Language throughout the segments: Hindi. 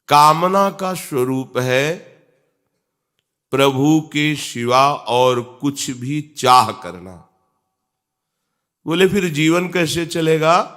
कामना का स्वरूप है प्रभु के सिवा और कुछ भी चाह करना। बोले फिर जीवन कैसे चलेगा?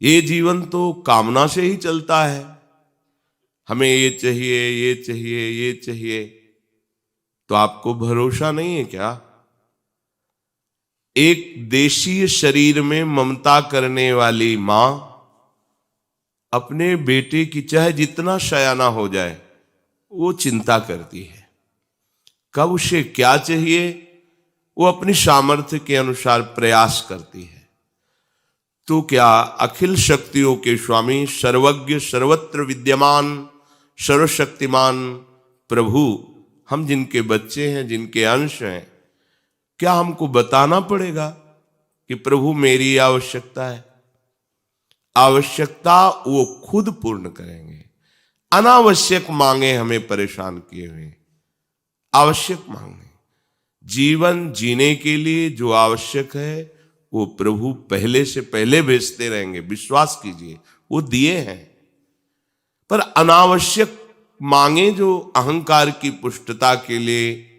ये जीवन तो कामना से ही चलता है। हमें ये चाहिए, ये चाहिए, ये चाहिए। तो आपको भरोसा नहीं है क्या? एक देशीय शरीर में ममता करने वाली मां अपने बेटे की चाहे जितना शयाना हो जाए वो चिंता करती है। कब उसे क्या चाहिए वो अपनी सामर्थ्य के अनुसार प्रयास करती है। तो क्या अखिल शक्तियों के स्वामी, सर्वज्ञ, सर्वत्र विद्यमान, सर्वशक्तिमान प्रभु, हम जिनके बच्चे हैं, जिनके अंश हैं, क्या हमको बताना पड़ेगा कि प्रभु मेरी आवश्यकता है? आवश्यकता वो खुद पूर्ण करेंगे। अनावश्यक मांगे हमें परेशान किए हुए, आवश्यक मांगे। जीवन जीने के लिए जो आवश्यक है वो प्रभु पहले से पहले भेजते रहेंगे, विश्वास कीजिए, वो दिए हैं। पर अनावश्यक मांगे जो अहंकार की पुष्टता के लिए,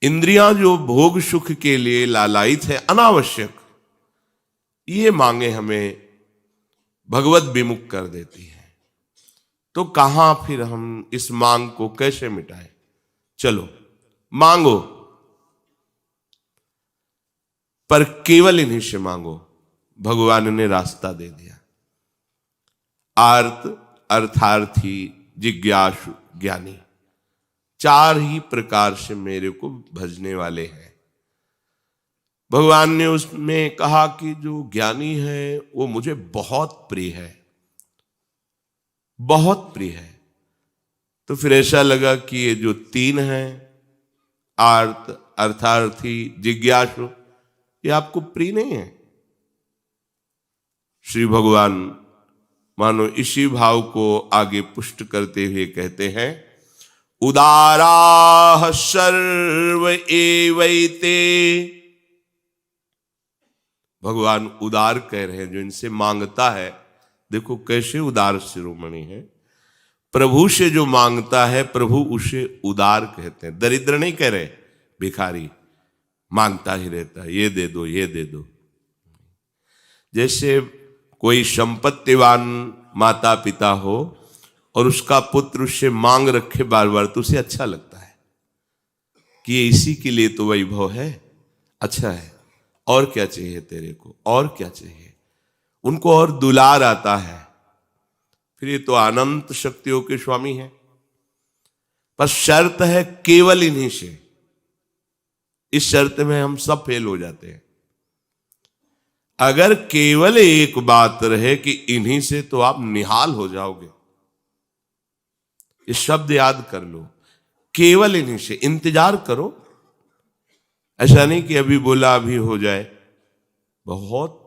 इंद्रियां जो भोग सुख के लिए लालायित है, अनावश्यक, ये मांगे हमें भगवत विमुख कर देती है। तो कहां फिर हम इस मांग को कैसे मिटाएं? चलो मांगो, पर केवल इन्हीं से मांगो। भगवान ने रास्ता दे दिया। आर्त, अर्थार्थी, जिज्ञासु, ज्ञानी, चार ही प्रकार से मेरे को भजने वाले हैं। भगवान ने उसमें कहा कि जो ज्ञानी है वो मुझे बहुत प्रिय है, बहुत प्रिय है। तो फिर ऐसा लगा कि ये जो तीन हैं, आर्त, अर्थार्थी, जिज्ञासु, ये आपको प्रिय नहीं है। श्री भगवान मानो इसी भाव को आगे पुष्ट करते हुए कहते हैं, उदाराः सर्व एवैते। भगवान उदार कह रहे हैं, जो इनसे मांगता है। देखो कैसे उदार शिरोमणि है। प्रभु से जो मांगता है प्रभु उसे उदार कहते हैं। दरिद्र नहीं कह रहे, भिखारी मांगता ही रहता है, ये दे दो, ये दे दो। जैसे कोई संपत्तिवान माता पिता हो और उसका पुत्र उससे मांग रखे बार बार, तो उसे अच्छा लगता है कि ये इसी के लिए तो वैभव है, अच्छा है, और क्या चाहिए तेरे को, और क्या चाहिए। उनको और दुलार आता है। फिर ये तो अनंत शक्तियों के स्वामी है। पर शर्त है केवल इन्हीं से। इस शर्त में हम सब फेल हो जाते हैं। अगर केवल एक बात रहे कि इन्हीं से, तो आप निहाल हो जाओगे। इस शब्द याद कर लो, केवल इन्हीं से। इंतजार करो, ऐसा नहीं कि अभी बोला अभी हो जाए। बहुत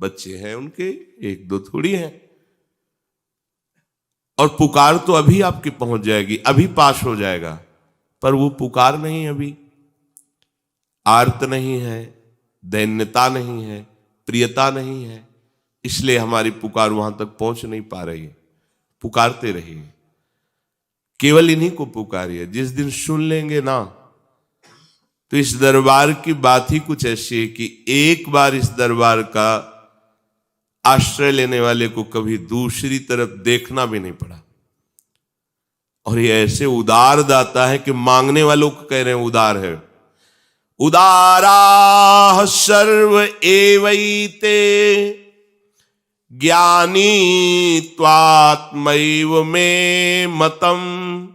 बच्चे हैं उनके, एक दो थोड़ी हैं। और पुकार तो अभी आपकी पहुंच जाएगी, अभी पास हो जाएगा, पर वो पुकार नहीं, अभी आर्त नहीं है, दैन्यता नहीं है, प्रियता नहीं है, इसलिए हमारी पुकार वहां तक पहुंच नहीं पा रही है। पुकारते रहिए, केवल इन्हीं को पुकारिए। जिस दिन सुन लेंगे ना, तो इस दरबार की बात ही कुछ ऐसी है कि एक बार इस दरबार का आश्रय लेने वाले को कभी दूसरी तरफ देखना भी नहीं पड़ा। और ये ऐसे उदार दाता है कि मांगने वालों को कह रहे हैं उदार है। उदाराः सर्व एवैते ज्ञानी त्वात्मैव मे मतम्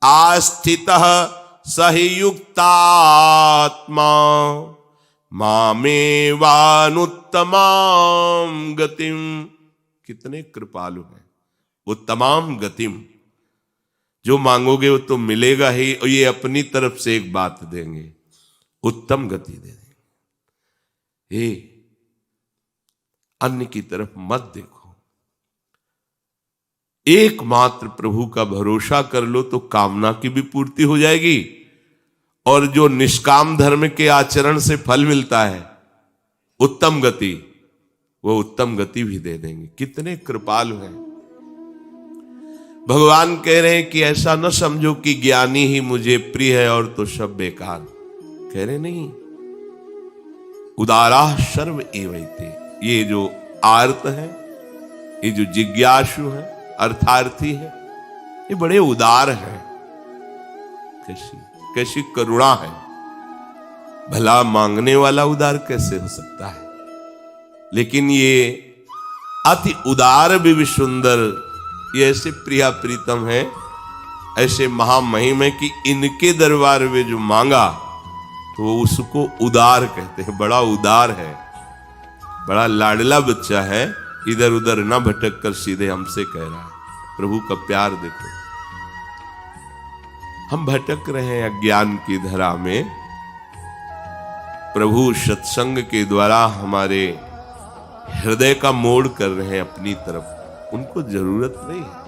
आस्थितः सहि युक्तात्मा मामेवानुत्तमां गतिम। कितने कृपालु हैं। उत्तमाम गतिम, जो मांगोगे वो तो मिलेगा ही, और ये अपनी तरफ से एक बात देंगे, उत्तम गति दे देंगे। हे अन्य की तरफ मत देखो, एकमात्र प्रभु का भरोसा कर लो तो कामना की भी पूर्ति हो जाएगी। और जो निष्काम धर्म के आचरण से फल मिलता है, उत्तम गति, वो उत्तम गति भी दे देंगे। कितने कृपालु हैं। भगवान कह रहे हैं कि ऐसा न समझो कि ज्ञानी ही मुझे प्रिय है और तो सब बेकार। कह रहे नहीं, उदारा सर्व एवैते। ये जो आर्त है, ये जो जिज्ञासु है, अर्थार्थी है, ये बड़े उदार हैं। कैसी कैसी करुणा है। भला मांगने वाला उदार कैसे हो सकता है। लेकिन ये अति उदार भी सुंदर, ये ऐसे प्रिया प्रीतम है, ऐसे महामहिम है कि इनके दरबार में जो मांगा तो उसको उदार कहते हैं। बड़ा उदार है, बड़ा लाडला बच्चा है, इधर उधर ना भटक कर सीधे हमसे कह रहा है। प्रभु का प्यार देखो। हम भटक रहे हैं अज्ञान की धरा में, प्रभु सत्संग के द्वारा हमारे हृदय का मोड़ कर रहे हैं अपनी तरफ। उनको जरूरत नहीं है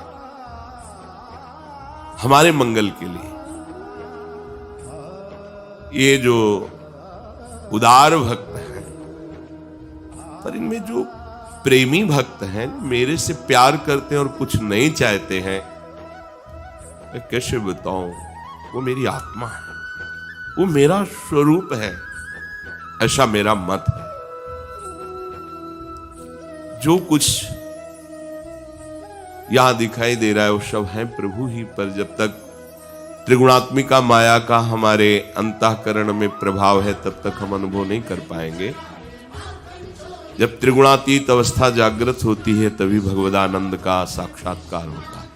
हमारे मंगल के लिए। ये जो उदार भक्त हैं, पर इनमें जो प्रेमी भक्त हैं, मेरे से प्यार करते हैं और कुछ नहीं चाहते हैं, मैं कैसे बताऊं। वो मेरी आत्मा है, वो मेरा स्वरूप है, ऐसा मेरा मत है। जो कुछ यहां दिखाई दे रहा है वो सब है प्रभु ही। पर जब तक त्रिगुणात्मिका माया का हमारे अंतःकरण में प्रभाव है, तब तक हम अनुभव नहीं कर पाएंगे। जब त्रिगुणातीत अवस्था जागृत होती है, तभी भगवदानंद का साक्षात्कार होता है।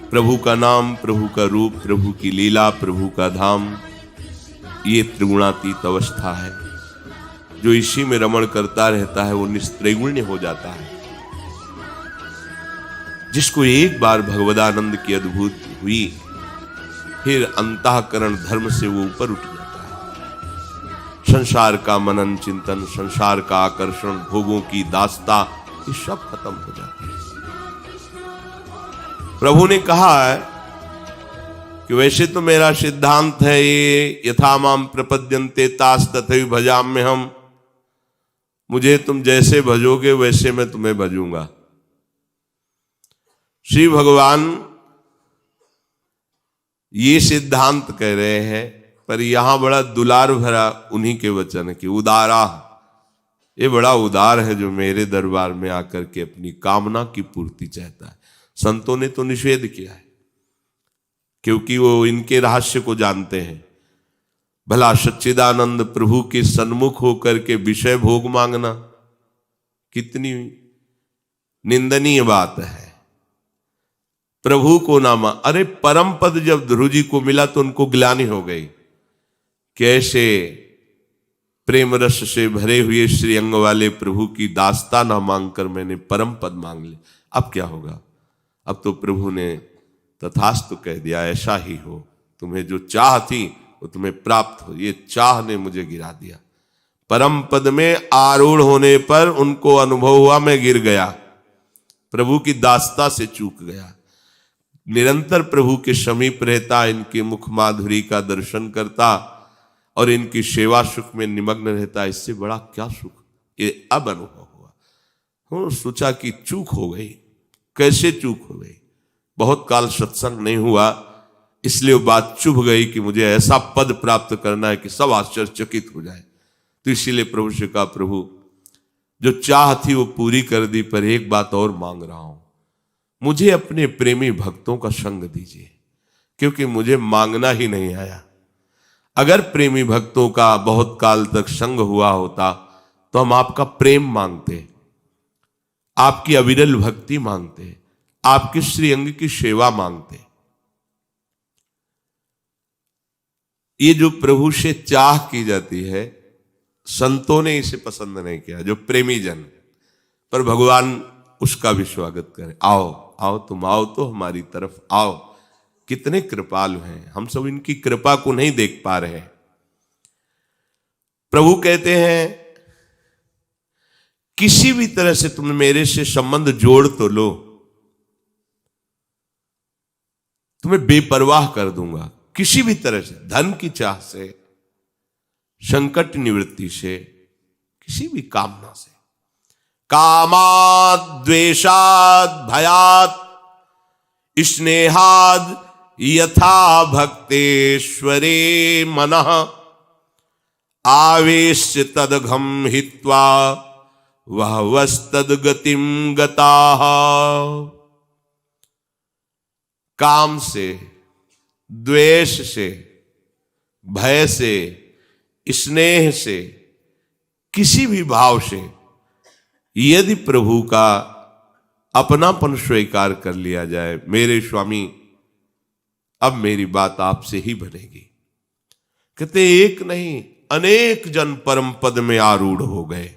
प्रभु का नाम, प्रभु का रूप, प्रभु की लीला, प्रभु का धाम, ये त्रिगुणातीत अवस्था है। जो इसी में रमण करता रहता है वो निस्त्रैगुण्य हो जाता है। जिसको एक बार भगवदानंद की अद्भुति हुई, फिर अंतःकरण धर्म से वो ऊपर उठ जाता है। संसार का मनन चिंतन, संसार का आकर्षण, भोगों की दास्ता, ये सब खत्म हो जाता है। प्रभु ने कहा है कि वैसे तो मेरा सिद्धांत है ये, यथा माम प्रपद्यन्ते तास तथैव भजाम्यहम्। मुझे तुम जैसे भजोगे वैसे मैं तुम्हें भजूंगा। श्री भगवान ये सिद्धांत कह रहे हैं, पर यहां बड़ा दुलार भरा उन्हीं के वचन है कि उदारा, ये बड़ा उदार है जो मेरे दरबार में आकर के अपनी कामना की पूर्ति चाहता है। संतों ने तो निषेध किया है, क्योंकि वो इनके रहस्य को जानते हैं। भला सच्चिदानंद प्रभु के सन्मुख होकर के विषय भोग मांगना कितनी निंदनीय बात है। प्रभु को ना मान, अरे परम पद जब ध्रुव जी को मिला तो उनको ग्लानि हो गई। कैसे प्रेम रस से भरे हुए श्री अंग वाले प्रभु की दास्ता ना मांगकर मैंने परम पद मांग लिया, अब क्या होगा। अब तो प्रभु ने तथास्तु कह दिया, ऐसा ही हो, तुम्हें जो चाह थी वो तुम्हें प्राप्त हो। ये चाह ने मुझे गिरा दिया। परम पद में आरूढ़ होने पर उनको अनुभव हुआ मैं गिर गया, प्रभु की दास्ता से चूक गया। निरंतर प्रभु के समीप रहता, इनके मुख माधुरी का दर्शन करता और इनकी सेवा सुख में निमग्न रहता, इससे बड़ा क्या सुख। ये अब अनुभव हुआ। सोचा कि चूक हो गई। कैसे चूक हो गई। बहुत काल सत्संग नहीं हुआ, इसलिए वो बात चुभ गई कि मुझे ऐसा पद प्राप्त करना है कि सब आश्चर्यचकित हो जाए। तो इसीलिए प्रभु से कहा, प्रभु जो चाह थी वो पूरी कर दी, पर एक बात और मांग रहा हूं, मुझे अपने प्रेमी भक्तों का संग दीजिए, क्योंकि मुझे मांगना ही नहीं आया। अगर प्रेमी भक्तों का बहुत काल तक संग हुआ होता तो हम आपका प्रेम मांगते, आपकी अविरल भक्ति मांगते, आपके श्री अंग की सेवा मांगते। ये जो प्रभु से चाह की जाती है, संतों ने इसे पसंद नहीं किया, जो प्रेमी जन। पर भगवान उसका भी स्वागत करें। आओ आओ, तुम आओ तो हमारी तरफ आओ। कितने कृपालु हैं, हम सब इनकी कृपा को नहीं देख पा रहे। प्रभु कहते हैं किसी भी तरह से तुम मेरे से संबंध जोड़ तो लो, तुम्हें बेपरवाह कर दूंगा। किसी भी तरह से, धन की चाह से, संकट निवृत्ति से, किसी भी कामना से, कामाद द्वेषाद भयात स्नेहाद यथा भक्तेश्वरे मनः आवेश्य तदघम हित्वा वह वस्तद गतिम गताः। काम से, द्वेष से, भय से, स्नेह से, किसी भी भाव से यदि प्रभु का अपनापन स्वीकार कर लिया जाए, मेरे स्वामी अब मेरी बात आपसे ही बनेगी। कहते एक नहीं अनेक जन परम पद में आरूढ़ हो गए।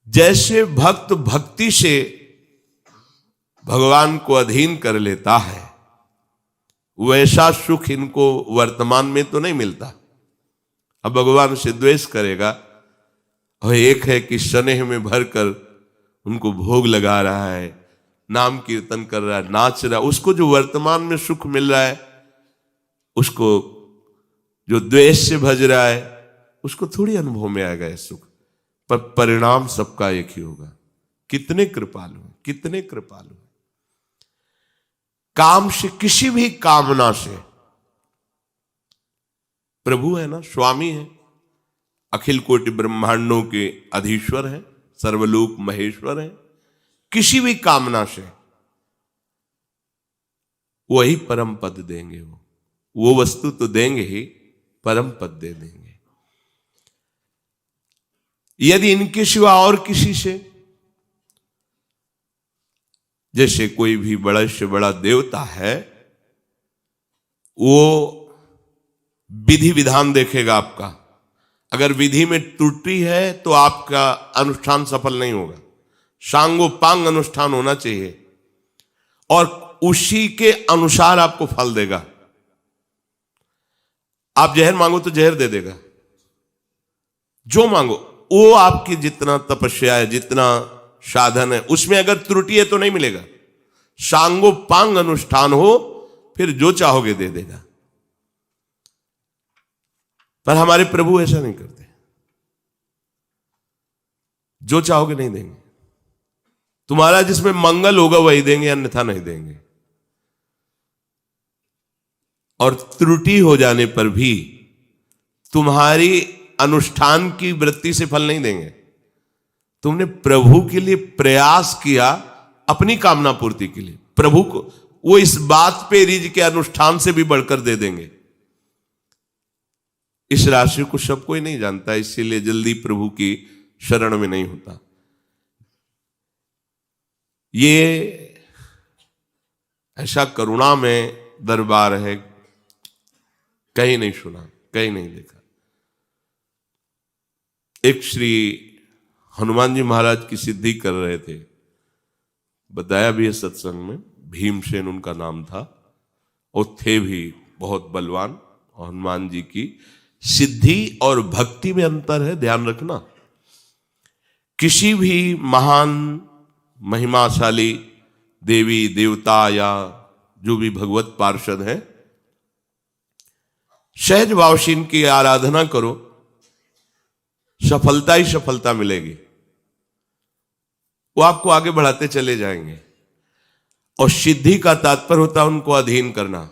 जैसे भक्त भक्ति से भगवान को अधीन कर लेता है, वैसा सुख इनको वर्तमान में तो नहीं मिलता। अब भगवान से द्वेष करेगा और एक है कि स्नेह में भरकर उनको भोग लगा रहा है, नाम कीर्तन कर रहा है, नाच रहा है, उसको जो वर्तमान में सुख मिल रहा है, उसको जो द्वेष से भज रहा है उसको थोड़ी अनुभव में आएगा यह सुख। पर परिणाम सबका एक ही होगा। कितने कृपालु, कितने कृपालु। काम से, किसी भी कामना से, प्रभु है ना, स्वामी है, अखिल कोटि ब्रह्मांडों के अधीश्वर है, सर्वलोक महेश्वर है। किसी भी कामना से वही परम पद देंगे। वो वस्तु तो देंगे ही, परम पद दे देंगे। यदि इनके सिवा और किसी से, जैसे कोई भी बड़ा से बड़ा देवता है, वो विधि विधान देखेगा आपका। अगर विधि में त्रुटि है तो आपका अनुष्ठान सफल नहीं होगा। सांगोपांग अनुष्ठान होना चाहिए और उसी के अनुसार आपको फल देगा। आप जहर मांगो तो जहर दे देगा, जो मांगो वो आपकी जितना तपस्या है, जितना साधन है, उसमें अगर त्रुटि है तो नहीं मिलेगा। सांगोपांग अनुष्ठान हो फिर जो चाहोगे दे देगा। पर हमारे प्रभु ऐसा नहीं करते, जो चाहोगे नहीं देंगे। तुम्हारा जिसमें मंगल होगा वही देंगे, अन्यथा नहीं देंगे। और त्रुटि हो जाने पर भी तुम्हारी अनुष्ठान की वृत्ति से फल नहीं देंगे। तुमने प्रभु के लिए प्रयास किया, अपनी कामना पूर्ति के लिए, प्रभु को वो इस बात पे रिज के अनुष्ठान से भी बढ़कर दे देंगे। इस राशि को सब कोई नहीं जानता, इसीलिए जल्दी प्रभु की शरण में नहीं होता। ये ऐसा करुणा में दरबार है, कहीं नहीं सुना, कहीं नहीं देखा। एक श्री हनुमान जी महाराज की सिद्धि कर रहे थे, बताया भी है सत्संग में, भीमसेन उनका नाम था, और थे भी बहुत बलवान। और हनुमान जी की सिद्धि और भक्ति में अंतर है, ध्यान रखना। किसी भी महान महिमाशाली देवी देवता या जो भी भगवत पार्षद है, सहज भाव से इनकी आराधना करो, सफलता ही सफलता मिलेगी। वो आपको आगे बढ़ाते चले जाएंगे। और सिद्धि का तात्पर्य होता है उनको अधीन करना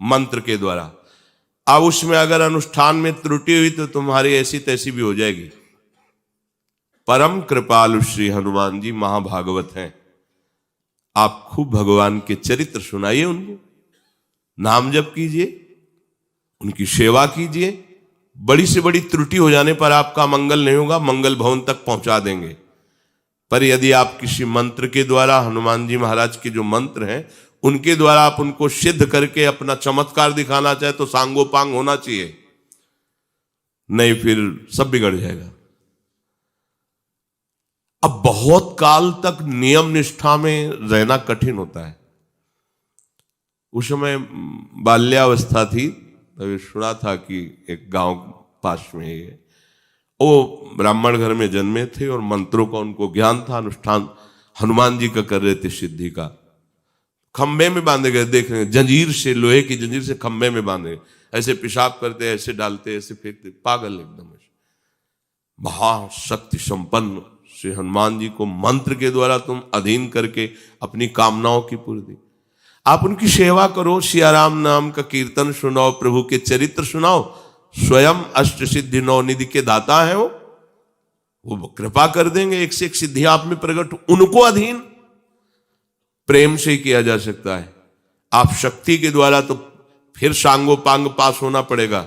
मंत्र के द्वारा। अब उसमें अगर अनुष्ठान में त्रुटि हुई तो तुम्हारी ऐसी तैसी भी हो जाएगी। परम कृपालु श्री हनुमान जी महाभागवत हैं। आप खूब भगवान के चरित्र सुनाइए, उनको नाम जप कीजिए, उनकी सेवा कीजिए। बड़ी से बड़ी त्रुटि हो जाने पर आपका मंगल नहीं होगा, मंगल भवन तक पहुंचा देंगे। पर यदि आप किसी मंत्र के द्वारा, हनुमान जी महाराज के जो मंत्र हैं उनके द्वारा आप उनको सिद्ध करके अपना चमत्कार दिखाना चाहे तो सांगोपांग होना चाहिए, नहीं फिर सब बिगड़ जाएगा। अब बहुत काल तक नियम निष्ठा में रहना कठिन होता है। उस समय बाल्यावस्था थी, तभी सुना था कि एक गांव पास में है, वो ब्राह्मण घर में जन्मे थे और मंत्रों का उनको ज्ञान था। अनुष्ठान हनुमान जी का कर रहे थे सिद्धि का। खंबे में बांधे गए, देख रहे हैं, जंजीर से, लोहे की जंजीर से खंबे में बांधे, ऐसे पेशाब करते, ऐसे डालते, ऐसे फेंकते, पागल एकदम। महाशक्ति संपन्न श्री हनुमान जी को मंत्र के द्वारा तुम अधीन करके अपनी कामनाओं की पूर्ति, आप उनकी सेवा करो, सियाराम नाम का कीर्तन सुनाओ, प्रभु के चरित्र सुनाओ। स्वयं अष्ट सिद्धि नौ निधि के दाता है वो कृपा कर देंगे, एक से एक सिद्धि आप में प्रकट। उनको अधीन प्रेम से किया जा सकता है। आप शक्ति के द्वारा तो फिर सांगो पांग पास होना पड़ेगा।